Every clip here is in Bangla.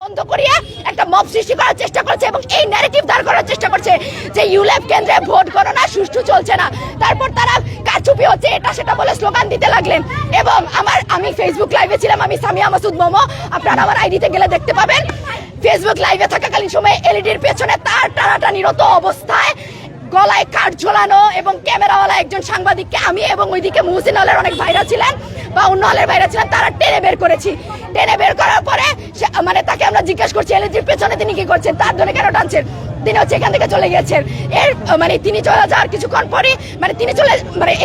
বন্ধ করিয়ে একটা মব সৃষ্টি করার চেষ্টা করছে এবং এই ন্যারেটিভ দাঁড় করার চেষ্টা করছে যে ইউল্যাব কেন্দ্রে ভোট গণনা সুষ্ঠু চলছে না। তারপর তারা কারচুপি হচ্ছে এটা সেটা বলে স্লোগান দিতে লাগলেন। এবং আমি ফেসবুক লাইভে ছিলাম, আমি সামিয়া মাসুদ মোমো, আপনারা আমার আইডিতে গেলে দেখতে পাবেন। ফেসবুক লাইভে থাকাকালীন সময়ে এলইডির পেছনে তার টানাটানিরত অবস্থায় গলায় কাঠ ঝোলানো এবং ক্যামেরাওয়ালা একজন সাংবাদিককে আমি এবং ওইদিকে মুহসিন হলের অনেক ভাইরা ছিলেন বা অন্য হলের ভাইরা ছিলেন, তারা টেনে বের করেছি। টেনে বের করার পরে মানে তাকে আমরা জিজ্ঞেস করছি এলইডির পেছনে তিনি কি করছেন, তার ধরে কেন টানছেন। তিনি হচ্ছে এখান থেকে চলে গেছেন। এর মানে তিনি চলে যাওয়ার কিছুক্ষণ পরে তিনি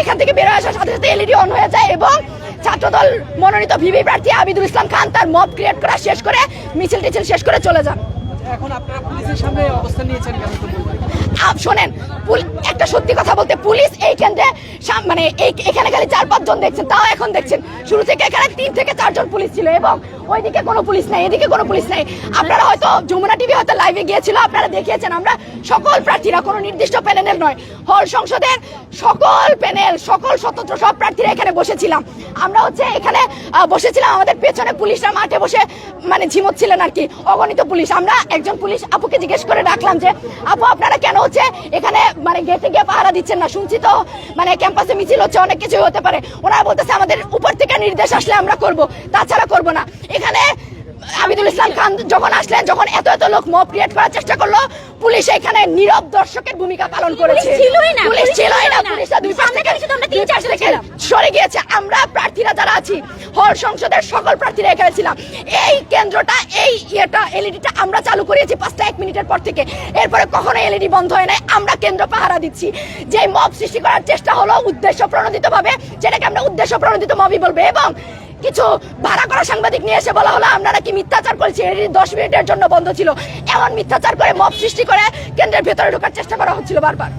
এখান থেকে বের হয়ে আসার সাথে সাথে এলইডি অন হয়ে যায় এবং ছাত্রদল মনোনীত ভিভি প্রার্থী আবিদুল ইসলাম খান তার মব ক্রিয়েট করা শেষ করে মিছিল টিছিল শেষ করে চলে যান। এখন আপনারা পুলিশের সামনে অবস্থান নিয়েছেন কেন? শোনেন, একটা সত্যি কথা বলতে, পুলিশ এই কেন্দ্রে এখানে খালি 4-5 জন দেখছেন, তাও এখন দেখছেন। শুরু থেকে এখানে 3 থেকে 4 জন পুলিশ ছিল এবং ওইদিকে কোনো পুলিশ নাই, এদিকে কোনো পুলিশ নাই। আপনারা হয়তো যমুনা টিভি হয়তো লাইভে গিয়েছিল, আপনারা দেখিয়েছেন আমরা সকল প্রার্থীরা, কোনো নির্দিষ্ট প্যানেলের নয়, হল সংসদের সকল প্যানেল, সকল স্বতন্ত্র সব প্রার্থীরা এখানে বসেছিলাম। আমরা হচ্ছে এখানে বসেছিলাম, আমাদের পেছনে পুলিশরা মাঠে বসে ঝিমোচ্ছিলেন আর কি, অগণিত পুলিশ। আমরা একজন পুলিশ আপুকে জিজ্ঞেস করে ডাকলাম যে আপু আপনারা কেন হচ্ছে এখানে গেটে গিয়ে পাহারা দিচ্ছেন না, শুনছি তো ক্যাম্পাসে মিছিল হচ্ছে, অনেক কিছু হতে পারে। ওনারা বলতেছে আমাদের উপর থেকে নির্দেশ আসলে আমরা করব, তাছাড়া করব না। এখানে আবিদুল ইসলাম খান যখন আসলেন, যখন এত এত লোক মব ক্রিয়েট করার চেষ্টা করলো, পুলিশ এখানে নীরব দর্শকের ভূমিকা পালন করেছে। পুলিশ ছিলই না, পুলিশরা দুই পাশ থেকে সরে গিয়েছে। আমরা প্রার্থীরা যারা আছি, হল সংসদের সকল প্রার্থীরা এখানে ছিলাম। এই কেন্দ্রটা এলইডিটা আমরা চালু করেছি 5টা 1 মিনিটের পর থেকে। এরপরে কখনো এলইডি বন্ধ হয় নাই, আমরা কেন্দ্র পাহারা দিচ্ছি। যে মব সৃষ্টি করার চেষ্টা হলো উদ্দেশ্য প্রণোদিত ভাবে, যেটাকে আমরা উদ্দেশ্য প্রণোদিত মবই বলবো। এবং কিছু ভাড়া করা সাংবাদিক নিয়ে এসে বলা হলো আমরা নাকি মিথ্যাচার করেছি, 10 মিনিটের জন্য বন্ধ ছিল। এমন মিথ্যাচার করে মব সৃষ্টি করে কেন্দ্রের ভেতরে ঢোকার চেষ্টা করা হচ্ছিল বারবার।